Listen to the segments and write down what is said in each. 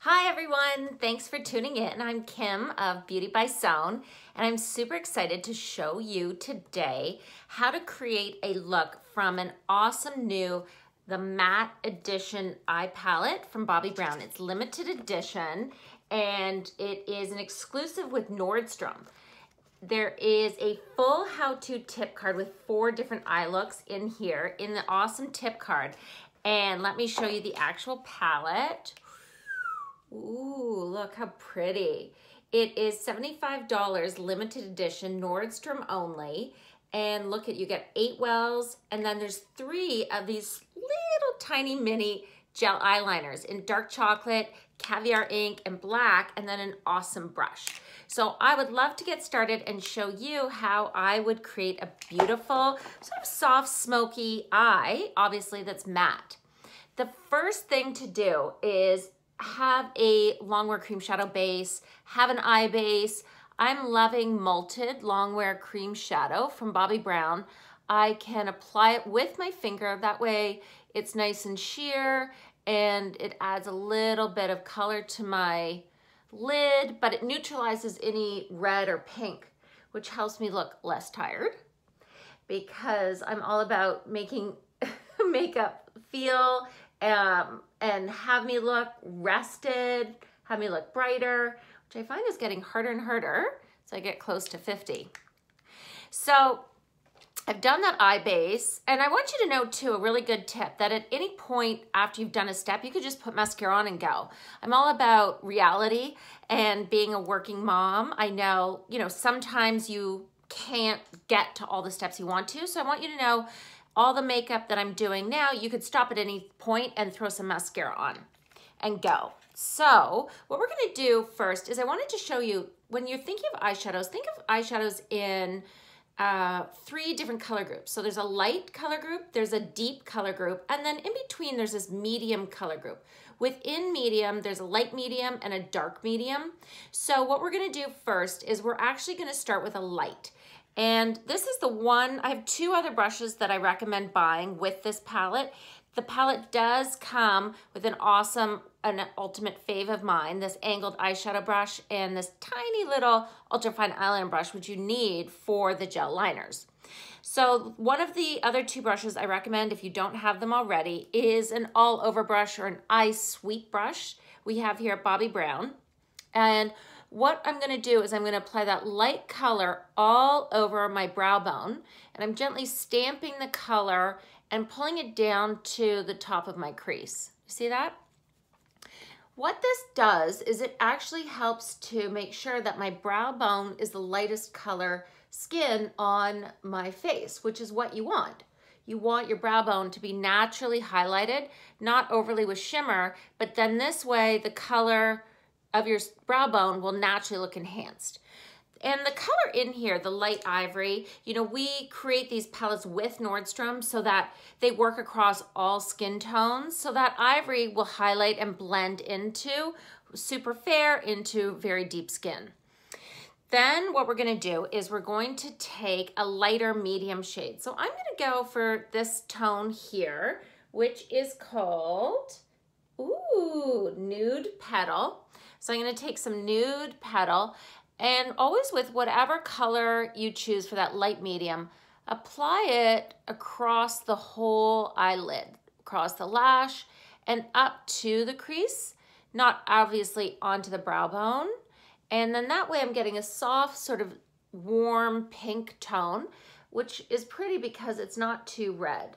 Hi everyone, thanks for tuning in. I'm Kim of Beauty by Zone, and I'm super excited to show you today how to create a look from an awesome new, the Matte Edition Eye Palette from Bobbi Brown. It's limited edition, and it is an exclusive with Nordstrom. There is a full how-to tip card with 4 different eye looks in here in the awesome tip card. And let me show you the actual palette. Ooh, look how pretty. It is $75, limited edition, Nordstrom only. And look at, you get 8 wells, and then there's 3 of these little tiny mini gel eyeliners in dark chocolate, caviar ink, and black, and then an awesome brush. So I would love to get started and show you how I would create a beautiful, sort of soft, smoky eye, obviously that's matte. The first thing to do is have a longwear cream shadow base, have an eye base. I'm loving Malted longwear cream shadow from Bobbi Brown. I can apply it with my finger, that way it's nice and sheer and it adds a little bit of color to my lid, but it neutralizes any red or pink, which helps me look less tired because I'm all about making makeup feel and have me look rested, have me look brighter, which I find is getting harder and harder as I get close to 50. So I've done that eye base, and I want you to know too, a really good tip, that at any point after you've done a step, you could just put mascara on and go. I'm all about reality and being a working mom. I know, sometimes you can't get to all the steps you want to, so I want you to know all the makeup that I'm doing now, you could stop at any point and throw some mascara on and go. So what we're gonna do first is I wanted to show you, when you're thinking of eyeshadows, think of eyeshadows in 3 different color groups. So there's a light color group, there's a deep color group, and then in between there's this medium color group. Within medium, there's a light medium and a dark medium. So what we're gonna do first is we're actually gonna start with a light. And this is the one, I have 2 other brushes that I recommend buying with this palette. The palette does come with an awesome, an ultimate fave of mine, this angled eyeshadow brush and this tiny little Ultrafine Eye Liner Brush, which you need for the gel liners. So one of the other 2 brushes I recommend, if you don't have them already, is an all over brush or an eye sweep brush we have here at Bobbi Brown. And what I'm gonna do is I'm gonna apply that light color all over my brow bone, and I'm gently stamping the color and pulling it down to the top of my crease. You see that? What this does is it actually helps to make sure that my brow bone is the lightest color skin on my face, which is what you want. You want your brow bone to be naturally highlighted, not overly with shimmer, but then this way the color of your brow bone will naturally look enhanced. And the color in here, the light ivory, we create these palettes with Nordstrom so that they work across all skin tones, so that ivory will highlight and blend into super fair, into very deep skin. Then what we're gonna do is we're going to take a lighter medium shade. So I'm gonna go for this tone here, which is called, Nude Petal. So I'm gonna take some Nude Petal, and always with whatever color you choose for that light medium, apply it across the whole eyelid, across the lash, and up to the crease, not obviously onto the brow bone. And then that way I'm getting a soft, sort of warm pink tone, which is pretty because it's not too red.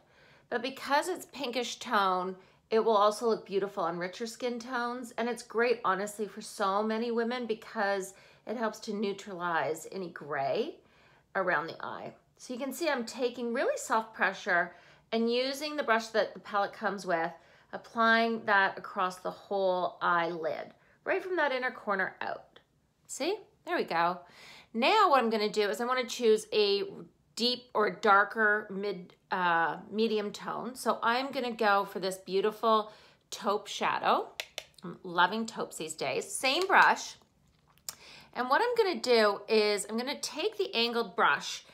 But because it's pinkish tone, it will also look beautiful on richer skin tones, and it's great, honestly, for so many women because it helps to neutralize any gray around the eye. So you can see I'm taking really soft pressure and using the brush that the palette comes with, applying that across the whole eyelid, right from that inner corner out. See? There we go. Now what I'm gonna do is I wanna choose a deep or darker medium tone. So I'm gonna go for this beautiful taupe shadow. I'm loving taupes these days. Same brush. And what I'm gonna do is I'm gonna take the angled brush,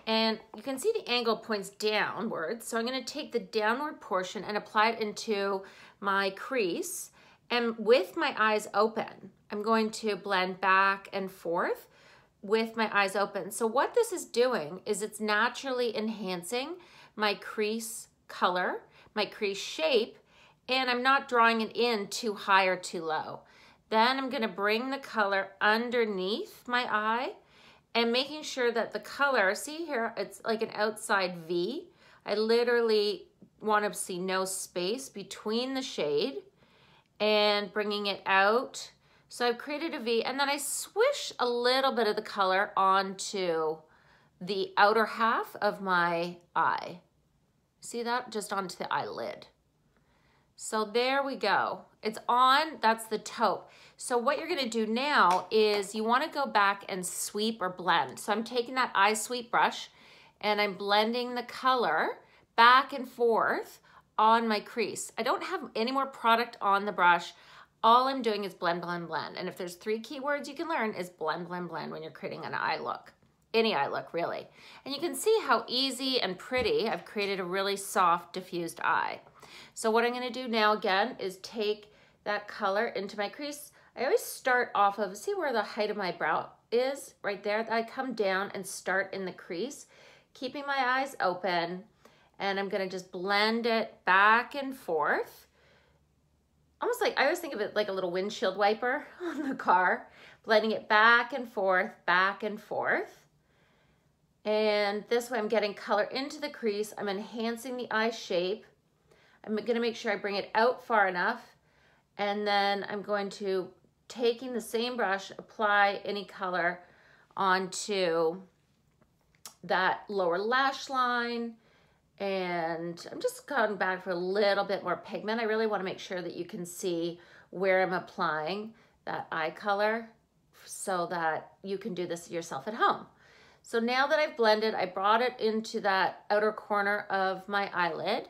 and you can see the angle points downwards. So I'm gonna take the downward portion and apply it into my crease. And with my eyes open, I'm going to blend back and forth with my eyes open. So what this is doing is it's naturally enhancing my crease color, my crease shape, and I'm not drawing it in too high or too low. Then I'm gonna bring the color underneath my eye and making sure that the color, see here, it's like an outside V. I literally want to see no space between the shade and bringing it out. So I've created a V, and then I swish a little bit of the color onto the outer half of my eye. See that? Just onto the eyelid. So there we go. It's on, that's the taupe. So what you're gonna do now is you wanna go back and sweep or blend. So I'm taking that eye sweep brush and I'm blending the color back and forth on my crease. I don't have any more product on the brush. All I'm doing is blend, blend, blend. And if there's 3 keywords you can learn is blend, blend, blend when you're creating an eye look. Any eye look, really. And you can see how easy and pretty I've created a really soft, diffused eye. So what I'm gonna do now again is take that color into my crease. I always start off of, see where the height of my brow is? Right there. I come down and start in the crease, keeping my eyes open, and I'm gonna just blend it back and forth. Almost like, I always think of it like a little windshield wiper on the car, blending it back and forth, back and forth. And this way I'm getting color into the crease. I'm enhancing the eye shape. I'm gonna make sure I bring it out far enough. And then I'm going to, taking the same brush, apply any color onto that lower lash line. And I'm just going back for a little bit more pigment. I really want to make sure that you can see where I'm applying that eye color so that you can do this yourself at home. So now that I've blended, I brought it into that outer corner of my eyelid.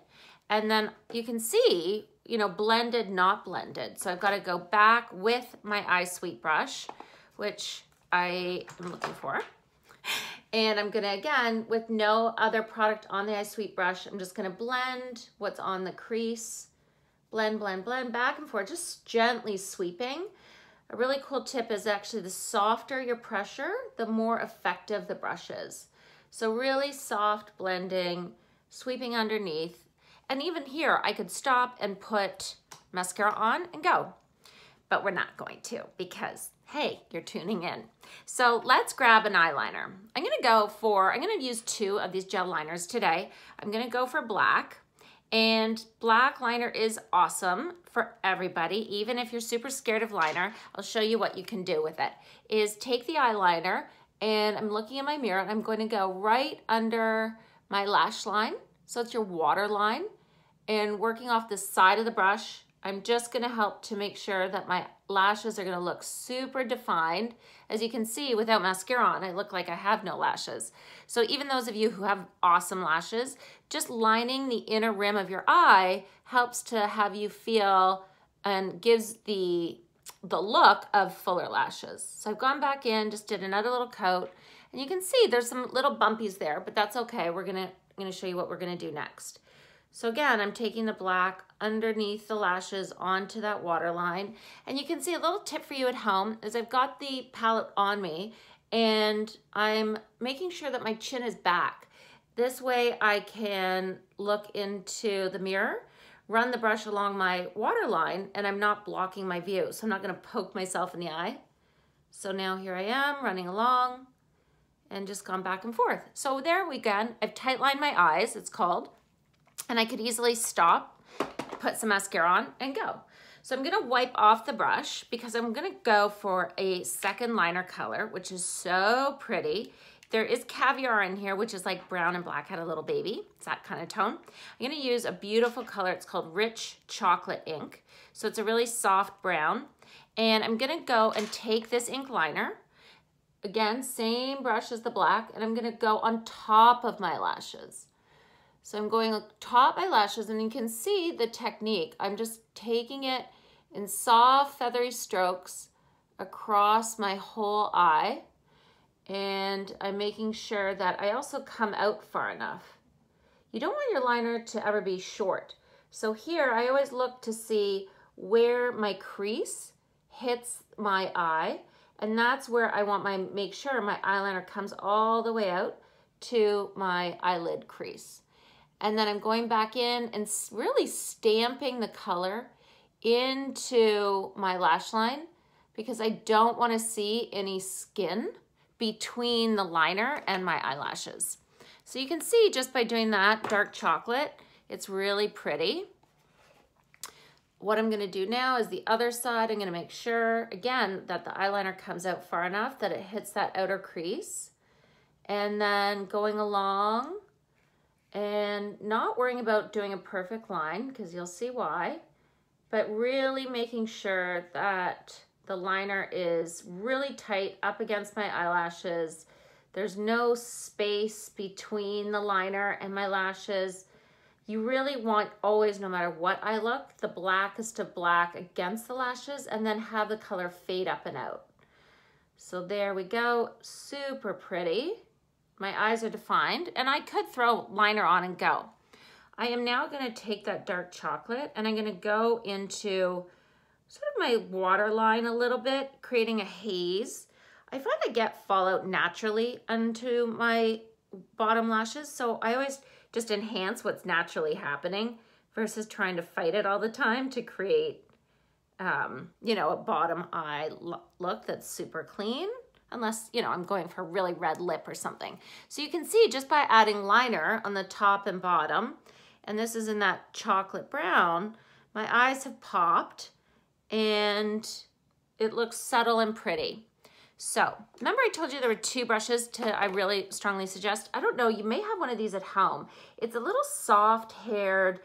And then you can see, you know, blended, not blended. So I've got to go back with my eye sweep brush, which I am looking for. And I'm gonna, again, with no other product on the eye sweep brush, I'm just gonna blend what's on the crease. Blend, blend, blend, back and forth, just gently sweeping. A really cool tip is actually the softer your pressure, the more effective the brush is. So really soft blending, sweeping underneath. And even here, I could stop and put mascara on and go. But we're not going to because, hey, you're tuning in. So let's grab an eyeliner. I'm gonna use 2 of these gel liners today. I'm gonna go for black. And black liner is awesome for everybody, even if you're super scared of liner. I'll show you what you can do with it. Is take the eyeliner, and I'm looking in my mirror, and I'm going to go right under my lash line. So it's your water line. And working off the side of the brush, I'm just gonna help to make sure that my lashes are gonna look super defined. As you can see, without mascara on, I look like I have no lashes. So even those of you who have awesome lashes, just lining the inner rim of your eye helps to have you feel and gives the look of fuller lashes. So I've gone back in, just did another little coat, and you can see there's some little bumpies there, but that's okay. I'm gonna show you what we're gonna do next. So again, I'm taking the black underneath the lashes onto that waterline. And you can see a little tip for you at home is I've got the palette on me and I'm making sure that my chin is back. This way I can look into the mirror, run the brush along my waterline, and I'm not blocking my view. So I'm not gonna poke myself in the eye. So now here I am running along and just gone back and forth. So there we go. I've tightlined my eyes, it's called. And I could easily stop, put some mascara on, and go. So I'm gonna wipe off the brush because I'm gonna go for a second liner color, which is so pretty. There is caviar in here, which is like brown and black had a little baby. It's that kind of tone. I'm gonna use a beautiful color. It's called Rich Chocolate Ink. So it's a really soft brown. And I'm gonna go and take this ink liner, again, same brush as the black, and I'm gonna go on top of my lashes. So I'm going on top of my lashes, and you can see the technique. I'm just taking it in soft, feathery strokes across my whole eye. And I'm making sure that I also come out far enough. You don't want your liner to ever be short. So here, I always look to see where my crease hits my eye, and that's where I want make sure my eyeliner comes all the way out to my eyelid crease. And then I'm going back in and really stamping the color into my lash line because I don't want to see any skin between the liner and my eyelashes. So you can see just by doing that dark chocolate, it's really pretty. What I'm gonna do now is the other side. I'm gonna make sure, again, that the eyeliner comes out far enough that it hits that outer crease. And then going along and not worrying about doing a perfect line, because you'll see why, but really making sure that the liner is really tight up against my eyelashes. There's no space between the liner and my lashes. You really want always, no matter what eye look, the blackest of black against the lashes and then have the color fade up and out. So there we go, super pretty. My eyes are defined and I could throw liner on and go. I am now gonna take that dark chocolate and I'm gonna go into sort of my waterline a little bit, creating a haze. I find I get fallout naturally onto my bottom lashes, so I always just enhance what's naturally happening versus trying to fight it all the time to create, you know, a bottom eye look that's super clean, unless, you know, I'm going for a really red lip or something. So you can see just by adding liner on the top and bottom, and this is in that chocolate brown, my eyes have popped and it looks subtle and pretty. So remember I told you there were two brushes I really strongly suggest. I don't know, you may have one of these at home. It's a little soft haired,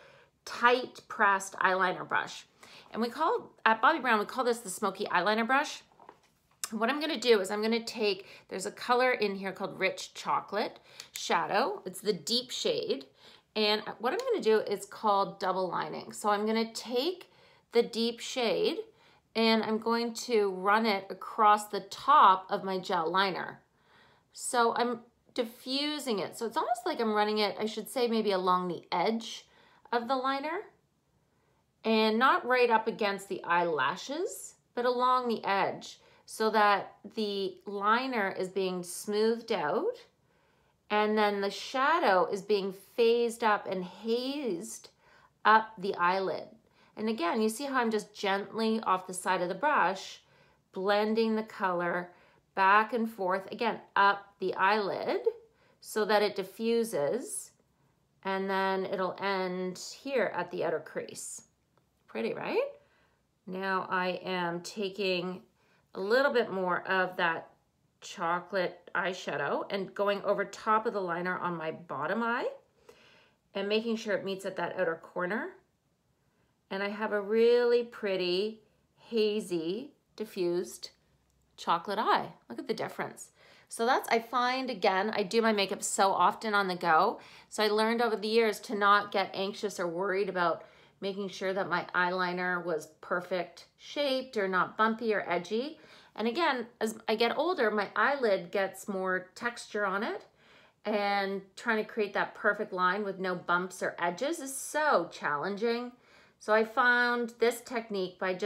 tight pressed eyeliner brush. And at Bobbi Brown, we call this the smoky eyeliner brush. And what I'm gonna do is I'm gonna take, there's a color in here called Rich Chocolate Shadow. It's the deep shade. And what I'm gonna do is called double lining. So I'm gonna take the deep shade and I'm going to run it across the top of my gel liner. So I'm diffusing it. So it's almost like I'm running it, I should say maybe along the edge of the liner and not right up against the eyelashes, but along the edge so that the liner is being smoothed out and then the shadow is being phased up and hazed up the eyelid. And again, you see how I'm just gently off the side of the brush, blending the color back and forth, again, up the eyelid so that it diffuses and then it'll end here at the outer crease. Pretty, right? Now I am taking a little bit more of that chocolate eyeshadow and going over top of the liner on my bottom eye and making sure it meets at that outer corner. And I have a really pretty, hazy, diffused chocolate eye. Look at the difference. So I find, again, I do my makeup so often on the go. So I learned over the years to not get anxious or worried about making sure that my eyeliner was perfect shaped or not bumpy or edgy. And again, as I get older, my eyelid gets more texture on it. And trying to create that perfect line with no bumps or edges is so challenging. So I found this technique by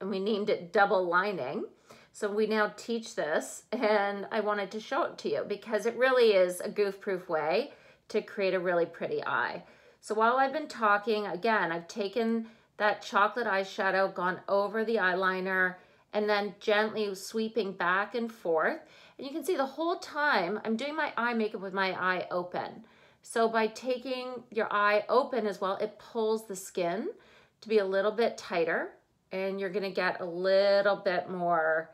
we named it double lining. So we now teach this and I wanted to show it to you because it really is a goof-proof way to create a really pretty eye. So while I've been talking, again, I've taken that chocolate eyeshadow, gone over the eyeliner, and then gently sweeping back and forth. And you can see the whole time I'm doing my eye makeup with my eye open. So by taking your eye open as well, it pulls the skin to be a little bit tighter and you're gonna get a little bit more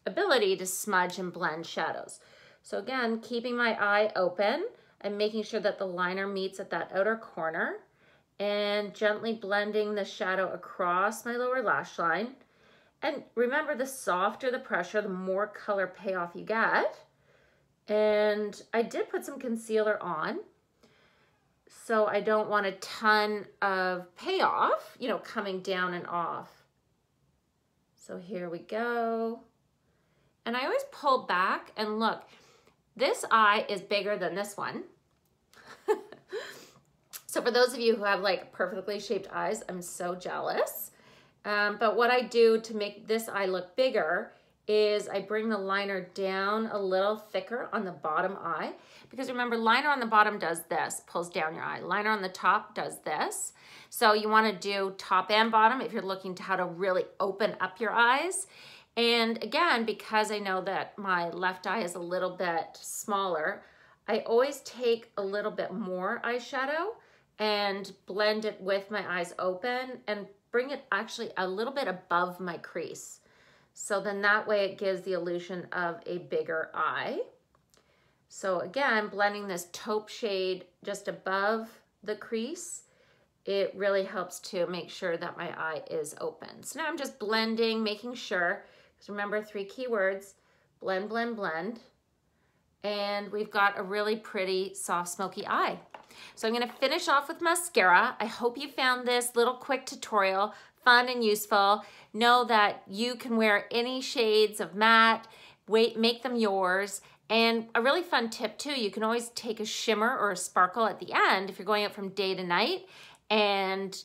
ability to smudge and blend shadows. So again, keeping my eye open and making sure that the liner meets at that outer corner and gently blending the shadow across my lower lash line. And remember, the softer the pressure, the more color payoff you get. And I did put some concealer on, so I don't want a ton of payoff, you know, coming down and off. So here we go. And I always pull back and look, this eye is bigger than this one. So for those of you who have like perfectly shaped eyes, I'm so jealous. But what I do to make this eye look bigger is I bring the liner down a little thicker on the bottom eye, because remember, liner on the bottom does this, pulls down your eye. Liner on the top does this. So you want to do top and bottom if you're looking to how to really open up your eyes. And again, because I know that my left eye is a little bit smaller, I always take a little bit more eyeshadow and blend it with my eyes open and bring it actually a little bit above my crease. So then that way it gives the illusion of a bigger eye. So again, blending this taupe shade just above the crease, it really helps to make sure that my eye is open. So now I'm just blending, making sure, because remember 3 keywords, blend, blend, blend. And we've got a really pretty soft smoky eye. So I'm gonna finish off with mascara. I hope you found this little quick tutorial fun and useful. Know that you can wear any shades of matte, make them yours. And a really fun tip too, you can always take a shimmer or a sparkle at the end if you're going out from day to night and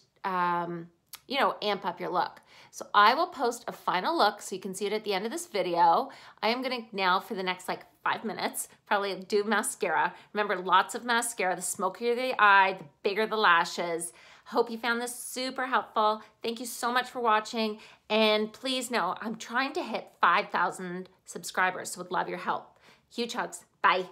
you know, amp up your look. So I will post a final look so you can see it at the end of this video. I am gonna now for the next like 5 minutes, probably do mascara. Remember, lots of mascara. The smokier the eye, the bigger the lashes. Hope you found this super helpful. Thank you so much for watching. And please know, I'm trying to hit 5,000 subscribers, so would love your help. Huge hugs. Bye.